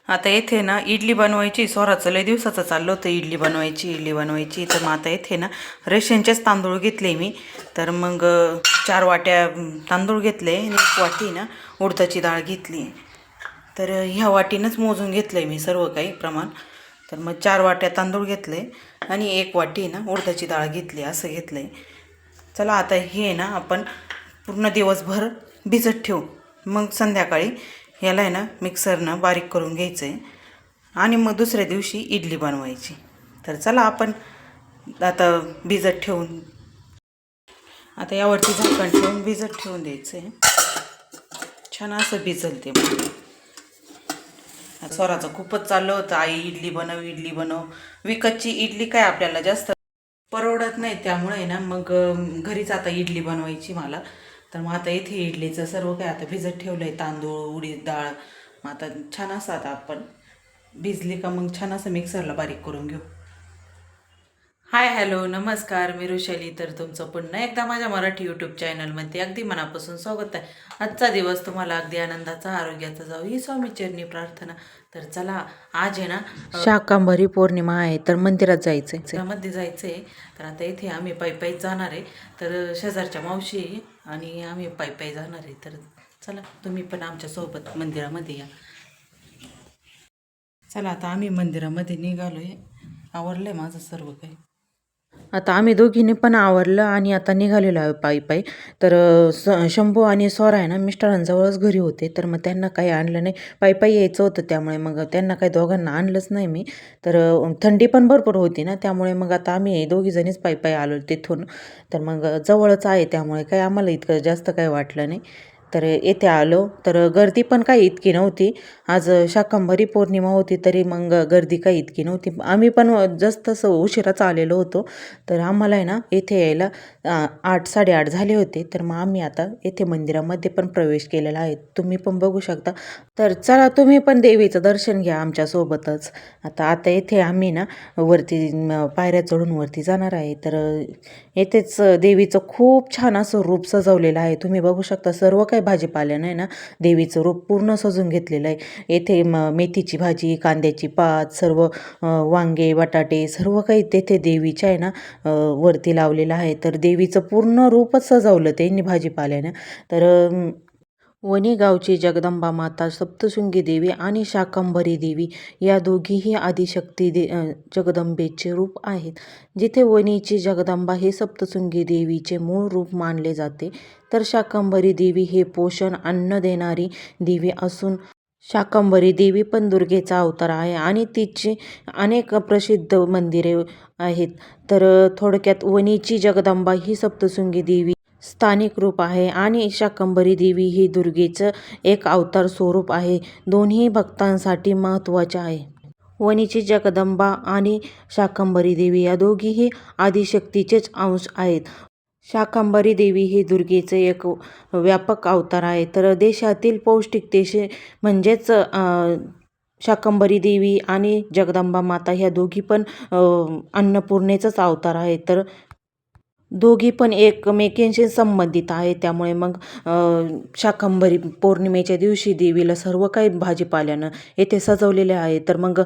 आता येथे ना इडली बनवायची. स्वराचं लय दिवसाचं चाललं होतं इडली बनवायची. तर मग आता येथे ना रेशनचेच तांदूळ घेतले मी. तर मग 4 वाट्या तांदूळ घेतले आणि 1 वाटी ना उडदाची डाळ घेतली. तर ह्या वाटीनंच मोजून घेतलं आहे मी सर्व काही प्रमाण. तर मग 4 वाट्या तांदूळ घेतले आणि 1 वाटी ना उडदाची डाळ घेतली, असं घेतलं आहे. चला आता हे ना आपण पूर्ण दिवसभर भिजत ठेवू. मग संध्याकाळी याला आहे ना मिक्सरनं बारीक करून घ्यायचं आहे आणि मग दुसऱ्या दिवशी इडली बनवायची. तर चला आपण आता भिजत ठेवून आता यावरती झाकण ठेवून भिजत ठेवून द्यायचं आहे. छान असं भिजल ते. स्वराचं खूपच चाललं होतं, आई इडली बनव. विकतची इडली काय आपल्याला जास्त परवडत नाही, त्यामुळे ना मग घरीच आता इडली बनवायची मला. तर मग आता इथे इडलीचं सर्व काय आता भिजत ठेवलं आहे, तांदूळ, उडीद डाळ. मग आता छान असं आता आपण भिजली का मग छान असं मिक्सरला बारीक करून घेऊ. हाय हॅलो नमस्कार, मी ऋषाली. तर तुमचं पुन्हा एकदा माझ्या मराठी यूट्यूब चॅनलमध्ये अगदी मनापासून स्वागत आहे. आजचा दिवस तुम्हाला अगदी आनंदाचा, आरोग्याचा जाऊ ही स्वामीचरणी प्रार्थना. तर चला आज आहे ना शाकंभरी पौर्णिमा आहे, तर मंदिरात जायचं आहे. तर आता इथे आम्ही पायी जाणार आहे. तर शेजारच्या मावशी आणि आम्ही पायी जाणार आहे. तर चला तुम्ही पण आमच्यासोबत मंदिरामध्ये या. चला आता आम्ही मंदिरामध्ये निघालो आहे. आवरलं आहे माझं सर्व काही. आता आम्ही दोघींनी पण आवरलं आणि आता निघालेलो आहे पायी. तर शंभू आणि स्वरा आहे ना मिस्टरांजवळच घरी होते. तर मग त्यांना काही आणलं नाही, पायी यायचं होतं, त्यामुळे मग त्यांना काही दोघांना आणलंच नाही मी. तर थंडी पण भरपूर होती ना, त्यामुळे मग आता आम्ही दोघीजणीच पायी आलो तिथून. तर मग जवळच आहे, त्यामुळे काही आम्हाला इतकं जास्त काही वाटलं नाही. तर येथे आलो तर गर्दी पण काही इतकी नव्हती. आज शाकंभरी पौर्णिमा होती, तरी मग गर्दी काही इतकी नव्हती. आम्ही पण जस्ट असं उशिराच आलेलो होतो. तर आम्हाला आहे ना येथे यायला 8-8:30 झाले होते. तर मग आम्ही आता येथे मंदिरामध्ये पण प्रवेश केलेला आहे, तुम्ही पण बघू शकता. तर चला तुम्ही पण देवीचं दर्शन घ्या आमच्यासोबतच. आता येथे आम्ही ना वरती पायऱ्या चढून वरती जाणार आहे. तर येथेच देवीचं खूप छान असं रूप सजवलेलं आहे, तुम्ही बघू शकता. सर्व काही भाजीपाल्यानं आहे ना देवीचं रूप पूर्ण सजून घेतलेलं आहे. येथे मेथीची भाजी, कांद्याची पात, सर्व वांगे, बटाटे सर्व काही तेथे देवीच्या आहे ना वरती लावलेलं आहे. तर देवीचं पूर्ण रूपच सजवलं त्यांनी भाजीपाल्यानं. तर वणी गावची जगदंबा माता, सप्तशृंगी देवी आणि शाकंभरी देवी या दोघीही आदिशक्ती जगदंबेचे रूप आहेत. जिथे वणीची जगदंबा हे सप्तशृंगी देवीचे मूळ रूप मानले जाते, तर शाकंभरी देवी हे पोषण, अन्न देणारी देवी असून शाकंभरी देवी पण दुर्गेचा अवतार आहे आणि तिची अनेक प्रसिद्ध मंदिरे आहेत. तर थोडक्यात वणीची जगदंबा ही सप्तशृंगी देवी स्थानिक रूप आहे आणि शाकंभरी देवी ही दुर्गेचं एक अवतार स्वरूप आहे. दोन्ही भक्तांसाठी महत्त्वाचे आहे. वणीची जगदंबा आणि शाकंभरी देवी या दोघीही आदिशक्तीचेच अंश आहेत. शाकंभरी देवी ही दुर्गेचे एक व्यापक अवतार आहे. तर देशातील पौष्टिकतेचे म्हणजेच शाकंभरी देवी आणि जगदंबा माता ह्या दोघी पण अन्नपूर्णेचाच अवतार आहे. तर दोघी पण एकमेकींशी संबंधित आहे. त्यामुळे मग शाकंभरी पौर्णिमेच्या दिवशी देवीला सर्व काही भाजीपाल्यानं येथे सजवलेले आहे. तर मग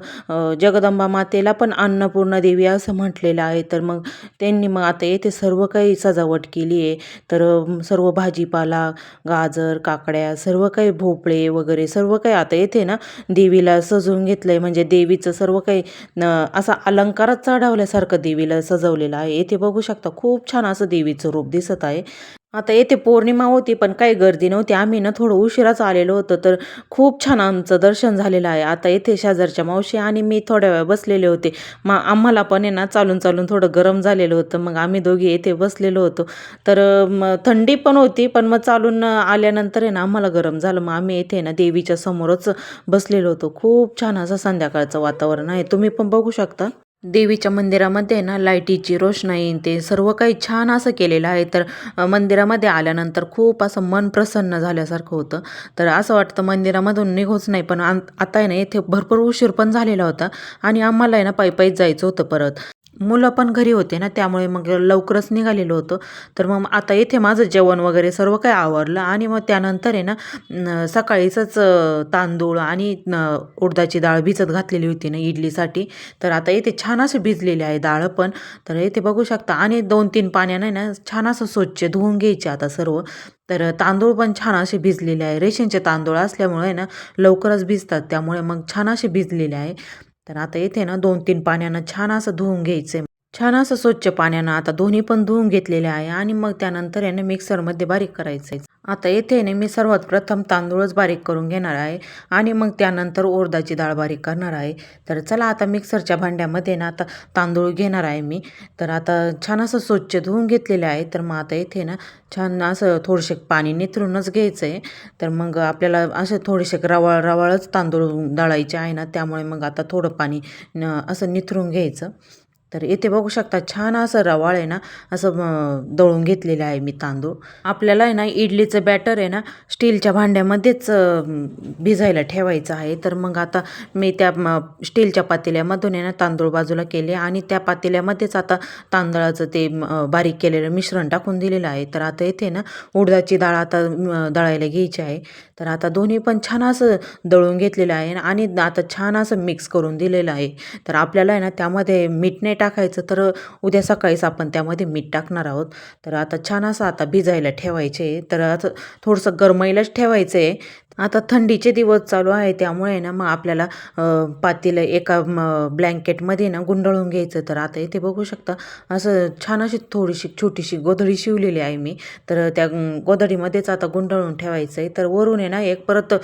जगदंबा मातेला पण अन्नपूर्णा देवी असं म्हटलेलं आहे. तर मग त्यांनी मग आता येथे सर्व काही सजावट केली आहे. तर सर्व भाजीपाला, गाजर, काकड्या, सर्व काही भोपळे वगैरे सर्व काही आता येथे ना देवीला सजवून घेतलं आहे. म्हणजे देवीचं सर्व काही असा अलंकारात चढवल्यासारखं देवीला सजवलेलं आहे. येथे बघू शकता खूप छान असं देवीचं रूप दिसत आहे. आता येथे पौर्णिमा होती पण काही गर्दी नव्हती. आम्ही ना थोडं उशिराच आलेलो होतो, तर खूप छान आमचं दर्शन झालेलं आहे. आता येथे शेजारच्या मावशी आणि मी थोड्या वेळ बसलेले होते. मग आम्हाला पण आहे ना चालून थोडं गरम झालेलं होतं. मग आम्ही दोघी येथे बसलेलो होतो. तर थंडी पण होती, पण मग चालून आल्यानंतर आहे ना आम्हाला गरम झालं. मग आम्ही येथे ना देवीच्या समोरच बसलेलो होतो. खूप छान असं संध्याकाळचं वातावरण आहे, तुम्ही पण बघू शकता. देवीच्या मंदिरामध्ये ना लाईटीची रोषणाई ते सर्व काही छान असं केलेलं आहे. तर मंदिरामध्ये आल्यानंतर खूप असं मन प्रसन्न झाल्यासारखं होतं. तर असं वाटतं मंदिरामधून निघूच नाही. पण आता आहे ना इथे भरपूर उशीर पण झालेला होता आणि आम्हाला आहे ना पायीच जायचं होतं परत. मुलं पण घरी होते ना, त्यामुळे मग लवकरच निघालेलो होतो. तर मग आता इथे माझं जेवण वगैरे सर्व काही आवरलं आणि मग त्यानंतर आहे ना सकाळीचंच तांदूळ आणि उडदाची डाळ भिजत घातलेली होती ना इडलीसाठी. तर आता इथे छान अशी भिजलेली आहे डाळ पण. तर इथे बघू शकता आणि 2-3 पाण्याने ना छान असं स्वच्छ धुवून घ्यायचे आता सर्व. तर तांदूळ पण छान असे भिजलेले आहे. रेशनचे तांदूळ असल्यामुळे ना लवकरच भिजतात, त्यामुळे मग छान असे भिजलेले आहे. तर आता इथे ना 2-3 पाण्यानं छान असं धुवून घ्यायचं. छान असं स्वच्छ पाण्यानं आता दोन्ही पण धुवून घेतलेले आहे आणि मग त्यानंतर आहे ना मिक्सरमध्ये बारीक करायचं आहे. आता येथे आहे ना मी सर्वात प्रथम तांदूळच बारीक करून घेणार आहे आणि मग त्यानंतर उडदाची डाळ बारीक करणार आहे. तर चला आता मिक्सरच्या भांड्यामध्ये ना आता तांदूळ घेणार आहे मी. तर आता छान असं स्वच्छ धुवून घेतलेले आहे. तर मग आता इथे ना छान असं थोडेसे पाणी निथरूनच घ्यायचं आहे. तर मग आपल्याला असं थोडेसे रवाळच तांदूळ दळायचे आहे ना, त्यामुळे मग आता थोडं पाणी असं निथरून घ्यायचं. तर इथे बघू शकता छान असं रवाळ आहे ना असं दळून घेतलेलं आहे मी तांदूळ. आपल्याला आहे ना इडलीचं बॅटर आहे ना स्टीलच्या भांड्यामध्येच भिजायला ठेवायचं आहे. तर मग आता मी त्या स्टीलच्या पातेल्यामधून आहे ना तांदूळ बाजूला केले आणि त्या पातेल्यामध्येच आता तांदळाचं ते बारीक केलेलं मिश्रण टाकून दिलेलं आहे. तर आता इथे ना उडदाची डाळ आता दळायला घ्यायची आहे. तर आता दोन्ही पण छान असं दळून घेतलेलं आहे आणि आता छान असं मिक्स करून दिलेलं आहे. तर आपल्याला आहे ना त्यामध्ये मीठ नाही टाकायचं, तर उद्या सकाळीच आपण त्यामध्ये मीठ टाकणार आहोत. तर आता छान असं आता भिजायला ठेवायचे. तर आता थोडंसं गरमाईलाच ठेवायचं आहे. आता थंडीचे दिवस चालू आहे, त्यामुळे ना मग आपल्याला पातेलं एका ब्लँकेटमध्ये ना गुंडाळून घ्यायचं. तर आता इथे बघू शकता असं छान अशी थोडीशी छोटीशी गोधडी शिवलेली आहे मी. तर त्या गोधडीमध्येच आता गुंडाळून ठेवायचं आहे. तर वरून आहे ना एक परत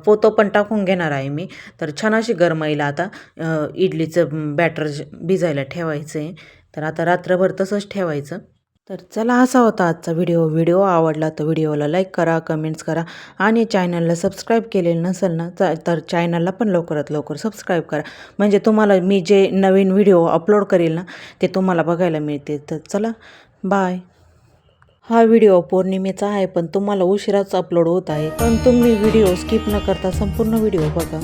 पोतं पण टाकून घेणार आहे मी. तर छान अशी गरमाईला आता इडलीचं बॅटर भिजायला ठेवायचं आहे. तर आता रात्रभर तसंच ठेवायचं. तर चला असा होता आजचा व्हिडिओ आवडला तर व्हिडिओला लाईक करा, कमेंट्स करा आणि चॅनलला सबस्क्राईब केलेलं नसेल ना तर चॅनलला पण लवकरात लवकर सबस्क्राईब करा. म्हणजे तुम्हाला मी जे नवीन व्हिडिओ अपलोड करेल ना ते तुम्हाला बघायला मिळते. तर चला बाय. हा व्हिडिओ पौर्णिमेचा आहे, पण तुम्हाला उशिराच अपलोड होत आहे. पण तुम्ही व्हिडिओ स्किप न करता संपूर्ण व्हिडिओ बघा.